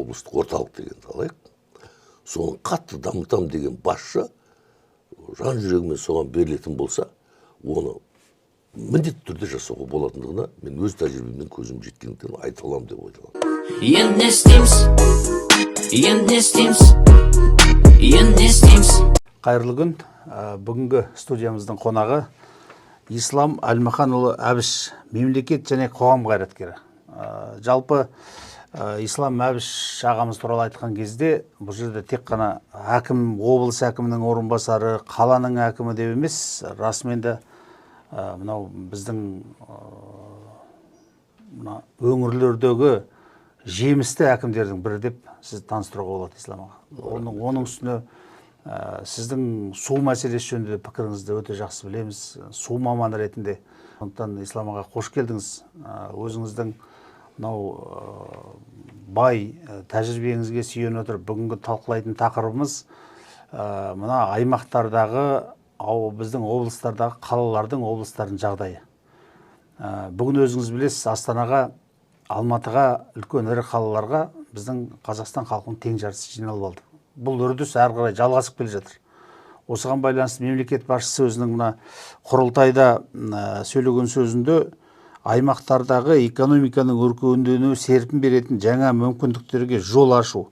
облыстық орталық дегенді алайық. Соны қатты дамытам деген басшы жан жүрегімен соған берілетін болса, оны міндетті түрде жасауға болатындығына мен өз тәжірибеммен көзім жеткендіктен айта аламын деп ойламын. Енді не істейміз? Енді не істейміз? Енді не істейміз? Қайырлы күн. Бүгінгі студиямыздың қонағы Ислам Әлмаханұлы Әбіш, мемлекет және қоғам қайраткері. Жалпы Ислам Әбіш ағамыз туралы айтқан кезде бұл жерде тек қана әкім, облыс әкімінің орынбасары, қаланың әкімі деп емес, расымен де мынау біздің өңірлердегі жемісті әкімдердің бірі деп сіз таныстыруға болады Ислам аға. Оның үстіне сіздің су мәселесі жөнінде пікіріңізді өте жақсы білеміз. Су маманы ретінде. Сондықтан Ислам аға қош келдіңіз. Өзіңіздің мынау бай тәжірибеңізге сүйене отырып бүгінгі талқылайтын тақырыбымыз мына аймақтардағы, біздің облыстардағы қалалардың, облыстардың жағдайы. Бүгін өзіңіз білесіз, Астанаға, Алматыға, үлкен ірі қалаларға біздің Қазақстан халқының тең жартысы жиналып алды. Бұл үрдіс әрі қарай жалғасып келе жатыр. Осыған байланысты мемлекет басшысы өзінің мына құрылтайда сөйлеген сөзінде аймақтардағы экономиканың өркендеуіне серпін беретін жаңа мүмкіндіктерге жол ашу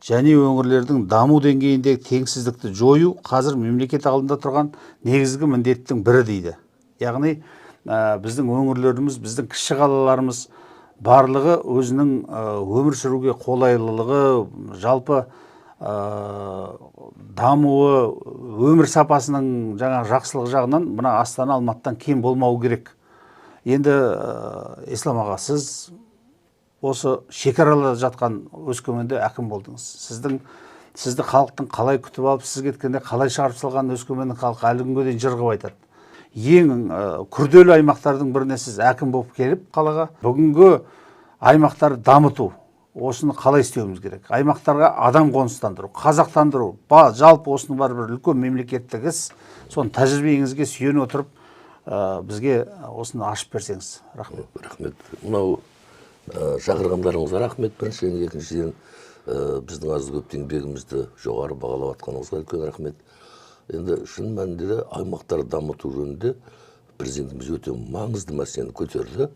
және өңірлердің даму деңгейіндегі теңсіздікті жою қазір мемлекет алдында тұрған негізгі міндеттің бірі дейді. Яғни біздің өңірлеріміз, біздің кіші қалаларымыз барлығы өзінің өмір сүруге қолайлылығы, жалпы дамуы, өмір сапасының жақсылығы жағынан мына Астана, Алматыдан кем болмау керек. Енді Ислам аға, сіз осы шекараларда жатқан Өскеменде әкім болдыңыз. Сізді халықтың қалай күтіп алып, сіз кеткенде қалай шығарып салған Өскеменнің халқы әлі күнге дейін жырғып айтады. Ең күрделі аймақтардың біріне сіз әкім болып келіп қалаға, бүгінгі аймақтарды дамыту, осыны қалай істеуіміз керек? Аймақтарға адам қоныстандыру, қазақтандыру, жалпы осының бар бір үлкен мемлекеттік іс, соны тәжірибеңізге сүйене отырып, бізге осыны ашып берсеңіз. Рахмет. Рахмет. Мынау шақырғандарыңызға рахмет. Біріншіден, екіншіден біздің аз көп еңбегімізді жоғары бағалап атқаныңызға үлкен рахмет. Енді шын мәнінде аймақтарды дамыту жөнінде президентіміз өте маңызды мәселені көтерді.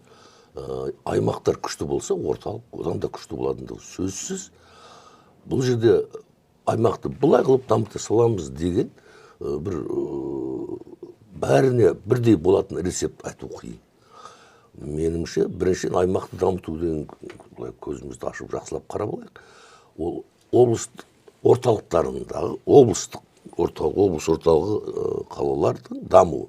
Аймақтар күшті болса, орталық одан да күшті болатындығы сөзсіз. Бұл жерде аймақты былай қылып дамыта саламыз деген бір бәріне бірдей болатын рецепт айту қиын. Меніңше, біріншіден аймақты дамыту деген көзімізді ашып жақсылап қарап алайық. Ол облыс орталықтарындағы облыс орталығы қалалардың дамуы.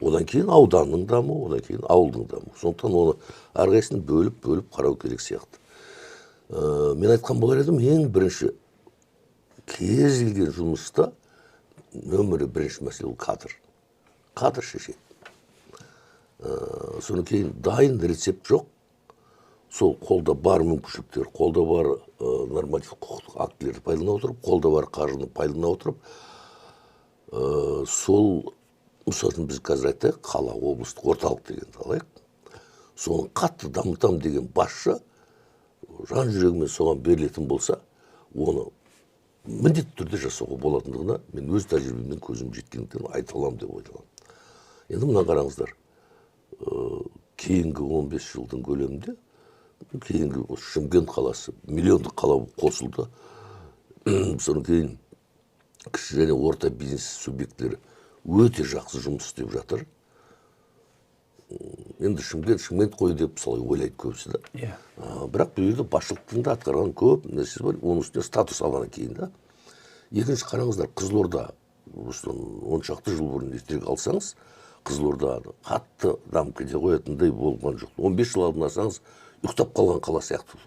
Одан кейін ауданның дамуы, одан кейін ауылдың дамуы. Сондықтан оны әрқайсысын бөліп қарау керек сияқты. Мен айтқан болар едім, ең бірінші кез келген жұмыста нөмірі бірінші мәселе ол кадр. Кадр шешеді. Содан кейін дайын рецепт жоқ. Сол қолда бар мүмкіншіліктер, қолда бар норматив құқықтық актілерді пайдалана отырып, қолда бар қаржыны пайдалана отырып, сол мысалын біз қазір айтайық, қала, облыстық орталық дегенді алайық. Соны қатты дамытам деген басшы жан жүрегімен соған берілетін болса, оны міндетті түрде жасауға болатындығына мен өз тәжірибеммен көзім жеткендіктен айта аламын деп ойламын. Енді мына қараңыздар, кейінгі 15 жылдың көлемінде, кейінгі Шымкент қаласы миллиондық қала қосылды. Содан кейін кіші және орта бизнес субъектілері өте жақсы жұмыс істеп жатыр. Енді Шымкент қой деп солай ойлайды көбісі да. Бірақ бұл жерде басшылықтың да атқарған көп нәрсесі бар. Оның үстіне статус алғаннан кейін да. Екінші қараңыздар, Қызылорда, 10 шақты жыл бұрын естерге алсаңыз, Қызылорда қатты дамып кете қоятындай болған жоқ. 15 жыл алдын алсаңыз, ұйықтап қалған қала сияқты.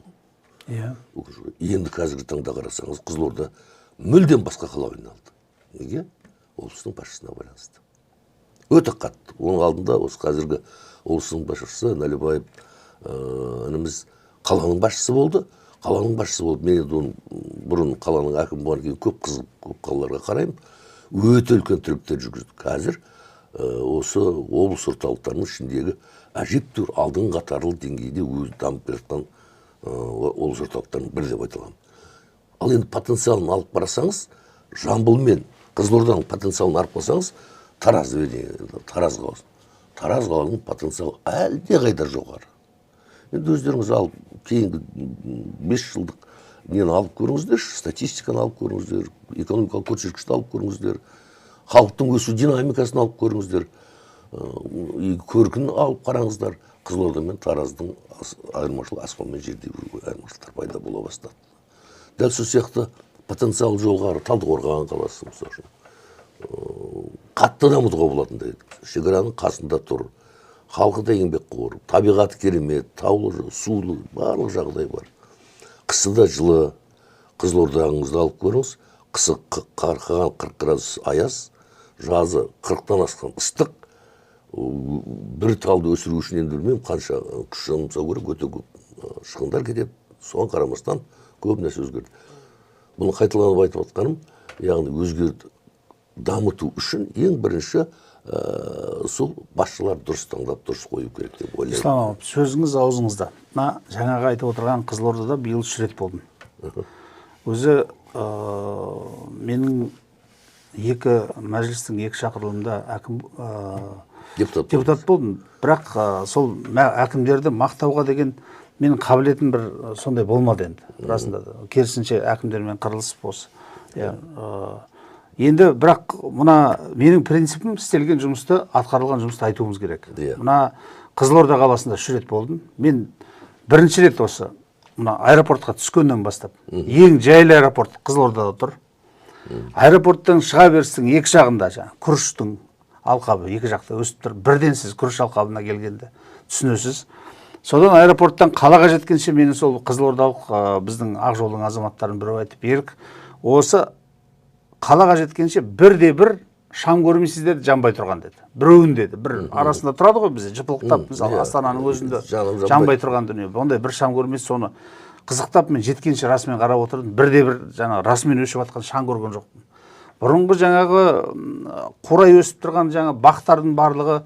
Енді қазіргі таңда қарасаңыз, Қызылорда мүлдем басқа қала айналды. Неге? Облыстың басшысына байланысты. Өте қатты. Оның алдында осы қазіргі облыстың басшысы Нәлібаев ініміз қаланың басшысы болды. Қаланың басшысы болып, мен енді бұрын қаланың әкімі болғаннан кейін көп қалаларға қараймын. Өте үлкен тірліктер жүргізді. Қазір осы облыс орталықтарының ішіндегі әжептәуір алдыңғы қатарлы деңгейде өзі дамып келе жатқан облыс орталықтарының бірі деп айта аламын. Ал енді потенциалын алып қарасаңыз, Жамбыл мен Қызылорданың потенциалын алып қалсаңыз, Таразға қалсын. Тараз қаланың потенциалы әлде қайда жоғары. Енді өздеріңіз алып, кейінгі 5 жылдық нені алып көріңіздер, статистиканы алып көріңіздер, экономикалық көрсеткішті алып көріңіздер, халықтың өсу динамикасын алып көріңіздер, көркін алып қараңыздар. Қызылорда мен Тараздың айырмашылығы аспан мен жердей айырмашылықтар пайда бола бастады. Дәл сол сияқты потенциал жоғары Талдықорған қаласы мысалы үшін қатты дамытуға болатындай. Шекараның қасында тұр, халқы да еңбекқор, табиғаты керемет, таулы, сулы, барлық жағдай бар. Қысы да жылы. Қызылордаңызды алып көріңіз, қысы қарқыған 40 градус аяз, жазы 40-тан асқан ыстық. Bir талды өсіру үшін енді білмеймін қанша күш жұмсау керек, өте көп шығындар кетеді. Соған қарамастан көп нәрсе өзгерді. Бұны қайталанып айтып отқаным, яғни өзгерді дамыту үшін ең бірінші сол басшылар дұрыс таңдап, дұрыс қою керек деп ойлаймын. Ислам аға, сөзіңіз аузыңызда. Жаңағы айтып отырған Қызылордада биыл 3 рет болдым. Өзі менің екі мәжілістің екі шақырылымда әкім депутат болдым. Бірақ сол әкімдерді мақтауға деген менің қабілетім бір сондай болмады енді. Расында да. Керісінше әкімдермен қырылысып осы. Енді бірақ мұна менің принципім істелген жұмысты, атқарылған жұмысты айтуымыз керек. Мұна Қызылорда қаласында 3 рет болдым. Мен бірінші рет осы мұна аэропортқа түскеннен бастап. Ең жайлы аэропорт Қызылордада тұр. Аэропорттың шыға берістің екі жағында күріштің алқабы екі жақта өсіп тұр. Бірден сіз күріш алқабына келгенде түсінесіз. Содан аэропорттан қалаға жеткенше мені сол Қызылордалық біздің Ақжолдың азаматтарын біреу айтып, Берік, осы қалаға жеткенше бірде-бір шам көрмейсіздер, жанбай тұрған деді. Біреуін деді. Бір арасында тұрады ғой бізде, жыпылықтап, мысалы Астананың өзінде жанбай тұрған дүние. Ондай бір шам көрмейсіз, соны қызықтап мен жеткенше расымен қарап отырдым. Бірде-бір жаңағы расымен өшіп жатқан шам көрген жоқпын. Бұрынғы жаңағы қурай өсіп тұрған жаңағы бақтардың барлығы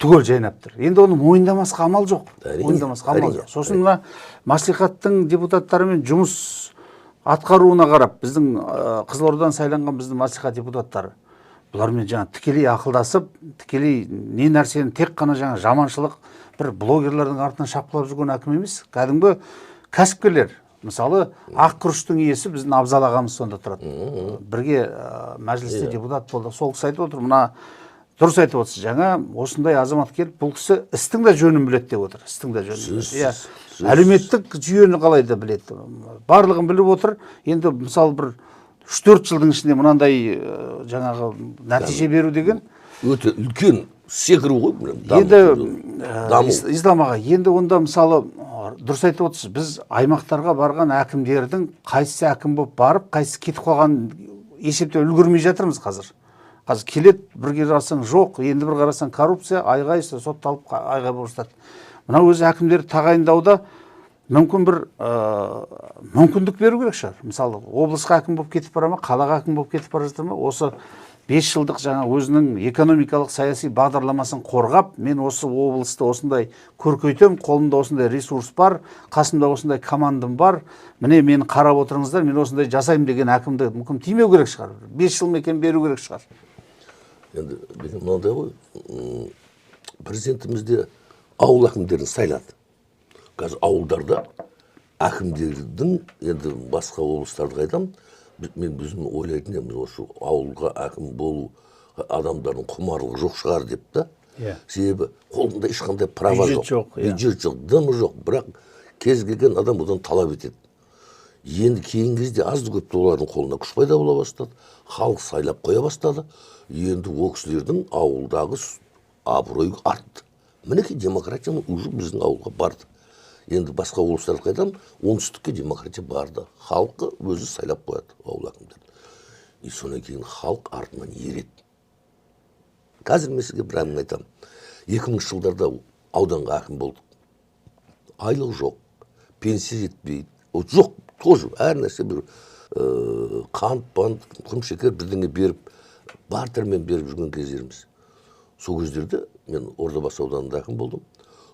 түгел жайнап тұр. Енді оны мойындамасқа амал жоқ. Мойындамасқа амал жоқ. Сосын мына мәслихаттың депутаттарымен жұмыс атқаруына қарап, біздің Қызылордадан сайланған біздің мәслихат депутаттары бұлармен жаңа тікелей ақылдасып, тікелей не нәрсені тек қана жаңа жаманшылық бір блогерлердің артынан шапқылап жүрген әкім емес, кәдімгі кәсіпкерлер. Мысалы, ақ күріштің иесі біздің Абзал ағамыз сонда тұрады. Бірге мәжілісте депутат болды. Сол кісі айтып отыр, мына дұрыс айтып отырсыз. Жаңа осындай азамат келіп, бұл кісі істің де жөнін біледі деп отыр. Істің де жөнін. Әлеуметтік жүйені қалай да біледі. Барлығын біліп отыр. Енді мысалы бір 3-4 жылдың ішінде мынандай жаңағы нәтиже беру деген өте үлкен секіру ғой. Енді Ислам аға, енді онда мысалы дұрыс айтып отырсыз, біз аймақтарға барған әкімдердің қайсысы әкім болып барып, қайсысы кетіп қалған есептеп үлгермей жатырмыз қазір. Қазір келет бірге қарасаң жоқ, енді бір қарасаң коррупция, айғай, сотталып айғай бұрыстады. Мына өзі әкімдерді тағайындауда мүмкін бір мүмкіндік беру керек шығар. Мысалы, облысқа әкім болып кетіп бара ма, қалаға әкім болып кетіп бара жатыр ма, осы 5 жылдық жаңа өзінің экономикалық саяси бағдарламасын қорғап, мен осы облысты осындай көркейтем, қолымда осындай ресурс бар, қасымда осындай командам бар, міне мені қарап отырыңыздар, мен осындай жасаймын деген әкімді мүмкін тимеу керек шығар. 5 жыл мекен беру керек шығар. Енді мынандай ғой, президентімізде ауыл әкімдерін сайлады. Қазір ауылдарда әкімдердің, енді басқа облыстарды қайдам, мен біздің ойлайтын едім, осы ауылға әкім болу адамдардың құмарлығы жоқ шығар деп та. Себебі қолында ешқандай права жоқ, бюджет жоқ, дымы жоқ, бірақ кез келген адам одан талап етеді. Енді кейінгі кезде азды көпті олардың қолына күш пайда бола бастады, халық сайлап қоя бастады. Енді ол кісілердің ауылдағы абыройы артты. Мінекей демократияның уже біздің ауылға барды. Енді басқа облыстар қайдан оңтүстікке демократия барды. Халқы өзі сайлап қояды ауыл әкімдерді. И содан кейін халық артынан ереді. Қазір мен сізге бір әңгіме айтамын. 2000 жылдарда ауданға әкім болдық. Айлық жоқ, пенсия жетпейді. Жоқ, тоже әр нәрсе бір қант, құм шекер бірдеңе беріп, бартермен беріп жүрген кездеріміз. Сол кездерде мен Ордабасы ауданында әкім болдым.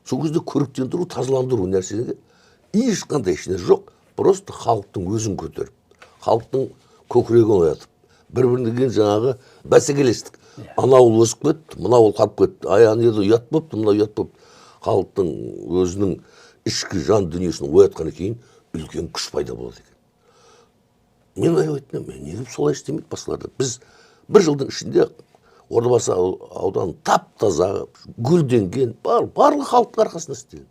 Сол кезде көріктендіру, тазаландыру нәрсеге ешқандай ішіне жоқ, просто халықтың өзін көтеріп, халықтың көкірегін оятып, бір-бірінен жаңағы бәсекелестік. Ана ауыл өсіп кетті, мына ауыл қалып кетті. Ай, ана жерде ұят болыпты, мына ұят болыпты. Халықтың өзінің ішкі жан дүниесін оятқаннан кейін үлкен күш пайда болады екен. Мен ойлайтын, неге солай істемейді басқаларда? Біз бір жылдың ішінде Ордабасы ауданы тап-таза, гүлденген, барлық халықтың арқасында істелді.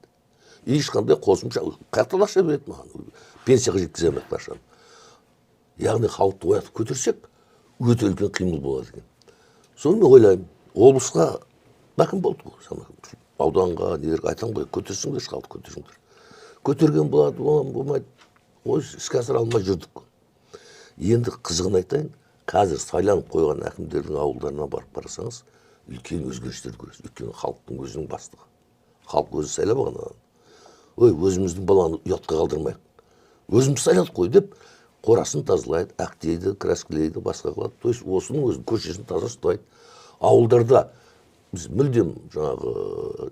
Ешқандай қосымша, қаяқтан ақша береді маған, пенсияға жеткізе алмайды ақшаны. Яғни халықты оятып көтерсек, өте үлкен қимыл болады екен. Соны мен ойлаймын, облысқа бәкім болды ғой, ауданға, нелерге айтам ғой, көтерсіңдер, халықты көтерсіңдер. Көтерген болады, болмайды, ой, іске асыра алмай жүрдік. Енді қызығын айтайын, қазір сайланып қойған әкімдердің ауылдарына барып қарасаңыз, үлкен өзгерістер көресіз. Өйткені халықтың өзінің бастығы. Халық өзі сайлап алған. Ой, өзіміздің баланы ұятқа қалдырмайық. Өзіміз сайладық қой деп, қорасын тазалайды, әктейді, краскілейді, басқа қылады. То есть осының өзінің көшесін таза ұстайды. Ауылдарда біз мүлдем жаңағы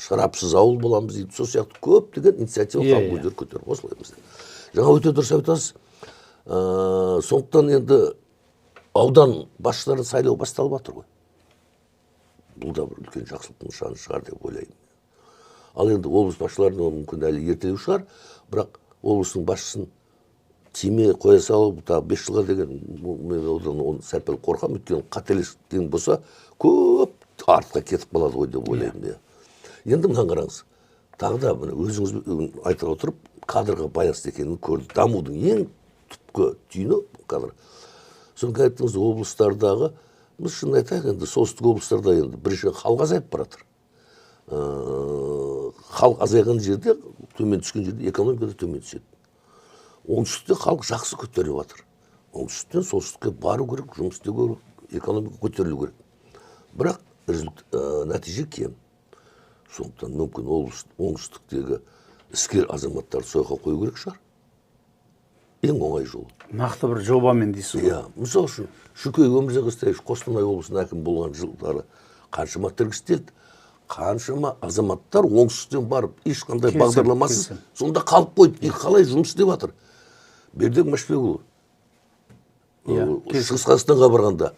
шарапсыз ауыл боламыз дейді. Сол сияқты көптеген инициатива халық өздері көтеріп осылай бізде. Жаңа өте дұрыс айтасыз. Сондықтан енді аудан басшыларын сайлау басталып жатыр ғой. Бұл да бір үлкен жақсылықтың нышаны шығар деп ойлаймын. Ал енді облыс басшыларының мүмкін әлі ертелеу шығар, бірақ облыстың басшысын тиме қоя салып, 5 жылға деген, мен одан сәл-пәл қорқамын, өйткені қателескен болса, көп артқа кетіп қалады ғой деп ойлаймын. Енді мынаны қараңыз, тағы да өзіңіз айтып отырып, кадрға байланысты екенін көрді. Дамудың ең түпкі түйіні кадр. Соны айттыңыз, облыстардағы, біз шын айтайық, енді солтүстік облыстарда енді бірінші халық азайып баратыр. Халық азайған жерде, төмен түскен жерде экономикада төмен түседі. Оңтүстікте халық жақсы көтеріліп жатыр. Оңтүстіктен солтүстікке бару керек, жұмыс істеу керек, экономика көтерілу керек. Бірақ нәтиже кем. Сондықтан мүмкін оңтүстіктегі іскер азаматтарды сойға қою керек шығар. Ең оңай жол. Нақты бір жобамен дейсіз ғой. Мысал үшін, Шүкей Өмірзақ Қостанай облысының әкім болған жылдары қаншама тіркестелді, қаншама азаматтар оңтүстіктен барып, ешқандай бағдарламасыз, сонда қалып қойды. Қалай жұмыс істеп жатыр? Бердібек Машбекұлы, Шығыс Қазақстанға барғанда,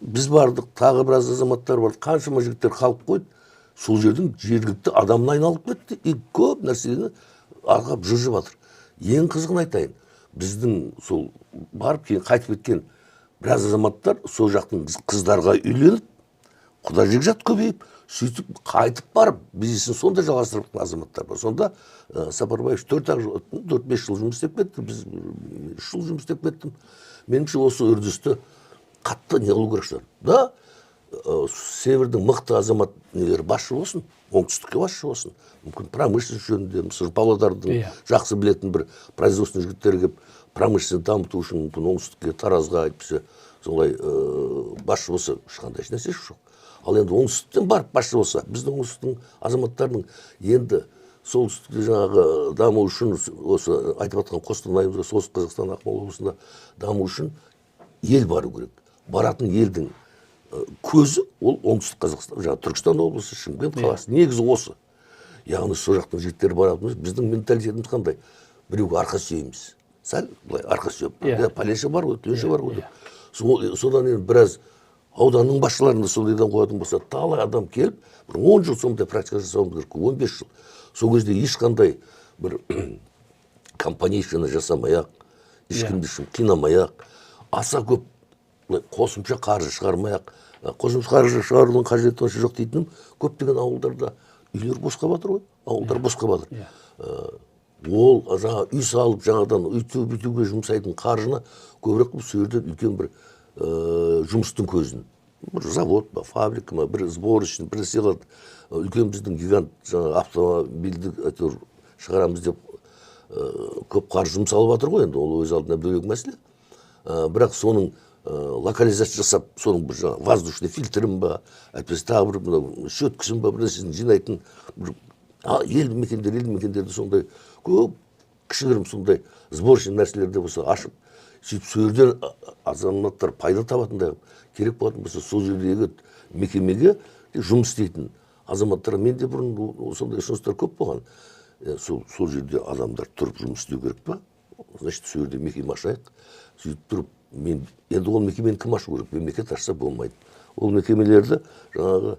біз бардық, тағы біраз азаматтар барды, қаншама жігіттер қалып қойды, сол жердің жергілікті адамына айналып кетті, көп нәрсені арқап жылжып жатыр. Ең қызығын айтайын, біздің сол барып кейін қайтып кеткен біраз азаматтар сол жақтың қыздарға үйленіп, құда жекжат көбейіп, сөйтіп қайтып барып, бизнесін сонда жалғастырып азаматтар бар. Сонда Сапарбаев 4-5 жыл жұмыс істеп кетті, біз 3 жыл жұмыс істеп кеттім. Меніңше осы үрдісті қатты не қылу керек шығар. Да, севердің мықты азамат нелері басшы болсын, оңтүстікке басшы болсын. Мүмкін промышленность жөнінде, мысалы Павлодардың жақсы білетін бір производственный жігіттері келіп, промышленность дамыту үшін мүмкін оңтүстікке, Таразға айтпаса, солай басшы болса, ешқандай нәрсе жоқ. Ал енді оңтүстіктен барып басшы болса, біздің оңтүстіктің азаматтарының енді солтүстікте жаңағы даму үшін, осы айтып жатқан Қостанайымызда, Солтүстік Қазақстан, Ақмола облысында даму үшін ел бару керек. Баратын елдің көзі ол оңтүстік Қазақстан, жаңағы Түркістан облысы, Шымкент қаласы. Негізі осы. Яғни сол жақтың жігіттері баратын, біздің менталитетіміз қандай? Біреуге арқа сүйейміз. Сәл былай арқа сүйеп, пәленше бар ғой, түнше бар ғой деп. Содан енді біраз ауданның басшыларында солайдан қоятын болса, талай адам келіп, бір 10 жыл сондай практика жасауымыз керек, 15 жыл. Сол кезде ешқандай бір компанияны жасамай-ақ, ешкімді қинамай-ақ, аса көп қосымша қаржы шығармай-ақ, қосымша қаржы шығарудың қажеті жоқ дейтінім, көптеген ауылдарда үйлер босқа батыр ғой, ауылдар босқа батыр. Ол жаңа үй салып, жаңадан үйту-бүйтуге жұмсайтын қаржыны көбірек қылып, сол жерден үлкен бір жұмыстың көзін. Бір завод ба, фабрика ма, бір сборочный, бір селат, үлкен біздің гигант жаңа автомобильді шығарамыз деп көп қаржы жұмсалып жатыр ғой, енді ол өз алдына бөлек мәселе. Бірақ соның локализация жасап, соның бір жаңа воздушный фильтрін ба, әйтпесе тағы бір шөткісін ба, бір нәрсесін жинайтын елді мекендерді сондай көп кішігірім сондай сборочный нәрселерді болса ашып, сөйтіп сол жерден азаматтар пайда табатындай керек болатын болса, сол жердегі мекемеге жұмыс істейтін азаматтар, менде бұрын сондай ұсыныстар көп болған. сол жерде адамдар тұрып жұмыс істеу керек па? Значит, сол жерде мекеме ашайық. Сөйтіп тұрып, енді ол мекемені кім ашу керек? Мемлекет ашса болмайды. Ол мекемелерді жаңағы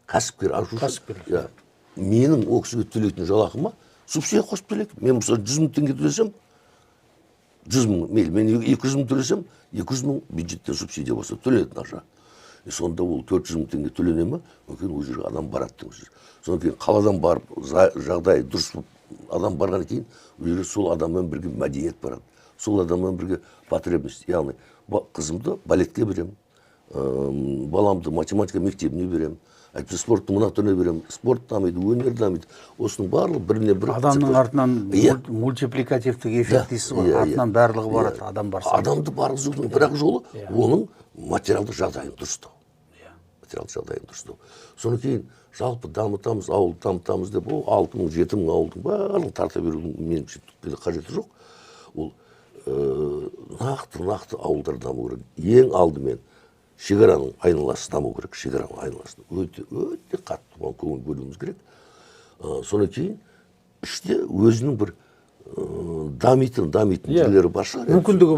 кәсіпкер ашу. Кәсіпкер. Менің ол кісіге төлейтін жалақыма субсидия қосып төлейді. Мен мысалы 100 мың теңге төлесем, 100 мың, мен 200 мың төлесем, 200 мың бюджеттен субсидия болса төлейтін ақша. Сонда ол 400 мың теңге төлене ме? Мүмкін ол жерге адам барады. Содан кейін қаладан барып, жағдай дұрыс адам барған кейін, ол жерге сол адаммен бірге мәдениет барады. Сол адаммен бірге потребность. Яғни қызымды балетке берем, баламды математика мектебіне берем, әйтпесе спортты мына түріне берем. Спорт дамиды, өнер дамиды. Осының барлығы біріне бір. Адамның артынан мультипликативтік эффект дейсіз ғой. Артынан барлығы барады, адам барса. Адамды барғызудың бірақ жолы оның материалдық жағдайын дұрыстау. Материалдық жағдайын дұрыстау. Содан кейін жалпы дамытамыз, ауылды дамытамыз деп, 6 мың, 7 мың ауылдың барлығын тарта берудің меніңше қажеті жоқ. Ол нақты ауылдар даму керек. Ең алдымен шекараның айналасы даму керек, шекараның айналасы. Өте қатты оған көңіл бөлуіміз керек. Содан кейін іште өзінің бір дамитын жерлері бар шығар. Мүмкіндігі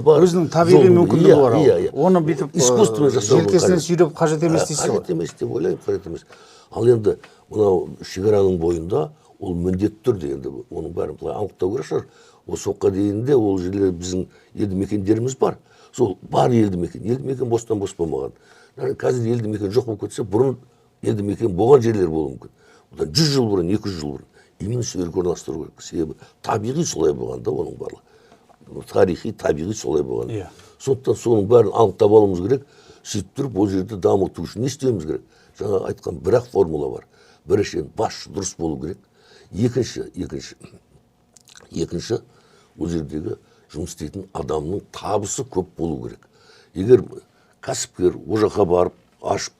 бар. Өзінің табиғи мүмкіндігі бар. Оны бүйтіп желкесінен сүйреп қажет емес дейсіз ғой. Қажет емес деп ойлаймын, қажет емес. Ал енді мынау шекараның бойында ол міндетті түрде енді оның бәрін былай анықтау керек шығар. Осы уақытқа дейін де ол жерлер біздің елді мекендеріміз бар. Сол бар елді мекен бостан бос болмаған. Қазір елді мекен жоқ болып кетсе, бұрын елді мекен болған жерлер болуы мүмкін. Одан 100 жыл бұрын, 200 жыл бұрын. Именно сол орналастыру керек. Себебі табиғи солай болған да оның барлығы. Тарихи, табиғи солай болған. Сондықтан соның бәрін анықтап алуымыз керек. Сөйтіп тұрып, ол жерді дамыту үшін не істеуіміз керек? Жаңа айтқан бір-ақ формула бар. Біріншіден басшы дұрыс болу керек. Екінші, ол жердегі жұмыс істейтін адамның табысы көп болу керек. Егер кәсіпкер о жаққа барып, ашып,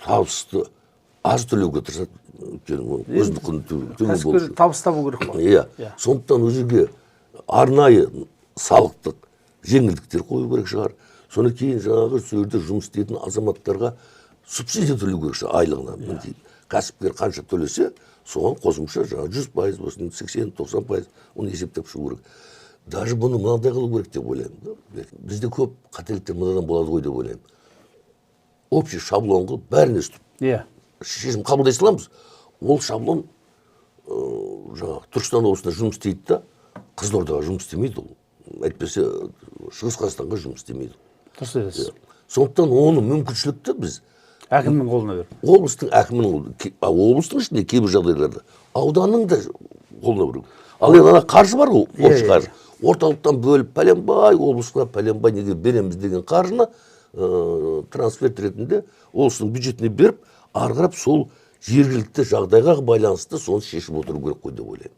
табысты аз төлеуге тырысады, өзінің құны төмен болу. Кәсіпкер табыс табу керек қой. Иә. Сондықтан ол жерге арнайы салықтық жеңілдіктер қою керек шығар. Содан кейін жаңағы сол жерде жұмыс істейтін азаматтарға субсидия төлеу керек шығар айлығына. Кәсіпкер қанша төлесе, соған қосымша 100% болсын, 80-90% оны есептеп шығу керек. Даже бұны мынандай қылу керек деп ойлаймын. Бізде көп қателіктер мынадан болады ғой деп ойлаймын. Общий шаблон қылып бәрін естіп. Шешім қабылдай саламыз. Ол шаблон Түркістан облысында жұмыс істейді да, Қызылордаға жұмыс істемейді ол. Әйтпесе Шығыс Қазақстанға жұмыс істемейді. Дұрыс. Сондықтан оны мүмкіншілікті біз әкімнің қолына беріп. Облыстың әкімінің, облыстың ішінде кейбір жағдайларда ауданның да қолына беру. Ал енді қаржы бар ғой, орыс қаржы. Орталықтан бөліп пәленбай, облысқа пәленбай неге береміз деген қаржыны трансферт ретінде облыстың бюджетіне беріп, арғырап сол жергілікті жағдайға байланысты соны шешіп отыру керек қой деп ойлаймын.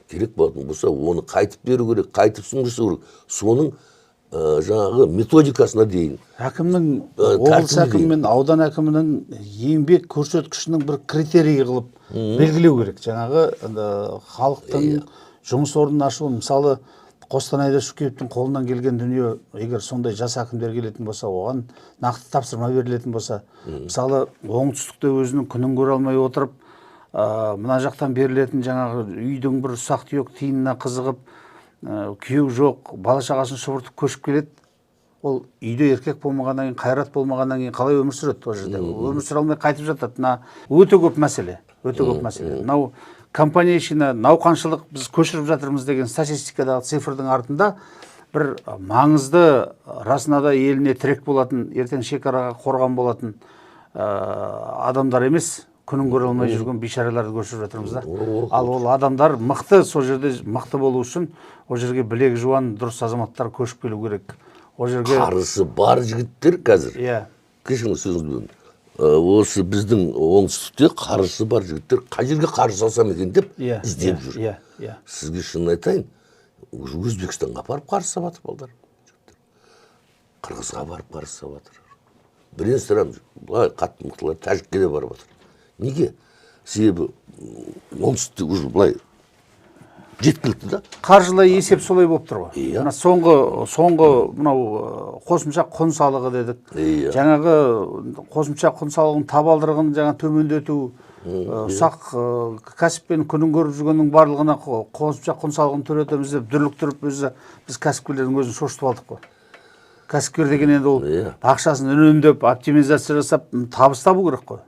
Керек болатын болса, оны қайтып беру керек, қайтып сұңғысы керек. Соның жаңағы методикасына дейін. Әкімнің, облыс әкімі мен аудан әкімінің еңбек көрсеткішінің бір критерийі қылып белгілеу керек. Жаңағы халықтың жұмыс орнын ашу, мысалы Қостанайда Шүкеевтің қолынан келген дүние, егер сондай жас әкімдер келетін болса, оған нақты тапсырма берілетін болса, мысалы оңтүстікте өзінің күнін көре алмай отырып, мына жақтан берілетін жаңағы үйдің бір ұсақ түйек тиынына қызығып, күйеу жоқ, бала шағасын шұбыртып көшіп келеді. Ол үйде еркек болмағаннан кейін, қайрат болмағаннан кейін қалай өмір сүреді ол жерде? Өмір сүре алмай қайтып жатады. Өте көп мәселе. Мынау компанейшіні, науқаншылық біз көшіріп жатырмыз деген статистикадағы цифрдың артында бір маңызды, расына да еліне тірек болатын, ертең шекараға қорған болатын адамдар емес, күнін көре алмай жүрген бейшараларды көшіріп жатырмыз да. Ал ол адамдар мықты, сол жерде мықты болу үшін ол жерге білегі жуан дұрыс азаматтар көшіп келу керек. Ол жерге қаржысы бар жігіттер қазір. Кешіңіз сөзіңізді бөлдім. Осы біздің оңтүстікте қаржысы бар жігіттер қай жерге қаржы салсам екен деп іздеп жүр. Сізге шынын айтайын, Өзбекстанға барып қаржы салып жатыр балдар. Қырғызға барып қаржы салып жатыр. Бірен сарам былай қатты мықтылар Тәжікке де барып жатыр. Неге? Себебі оңтүстікте уже былай жеткілікті да. Қаржылай есеп солай болып тұр ғой. Соңғы мынау қосымша құн салығы дедік. Жаңағы қосымша құн салығын табалдырығын жаңа төмендету, ұсақ кәсіппен күнін көріп жүргеннің барлығына қосымша құн салығын төлетеміз деп дүрліктіріп өзі біз кәсіпкерлердің өзін шошытып алдық қой. Кәсіпкер деген енді ол ақшасын үнемдеп оптимизация жасап табыс табу керек қой.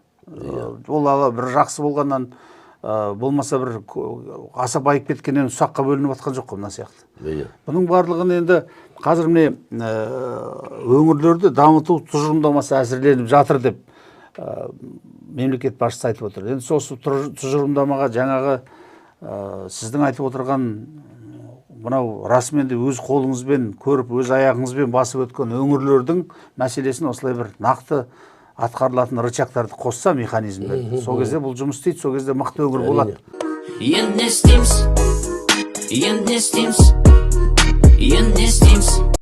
Ол бір жақсы болғаннан болмаса бір аса байып кеткеннен ұсаққа бөлініп жатқан жоқ қой мына сияқты. Бұның барлығын енді қазір міне өңірлерді дамыту тұжырымдамасы әзірленіп жатыр деп мемлекет басшысы айтып отыр. Енді сол тұжырымдамаға жаңағы сіздің айтып отырған мынау расымен де өз қолыңызбен көріп, өз аяғыңызбен басып өткен өңірлердің мәселесін осылай бір нақты атқарылатын рычагтарды қосса механизмдер. Сол кезде бұл жұмыс істейді, сол кезде мықты өңір болады. Енді не істейміз?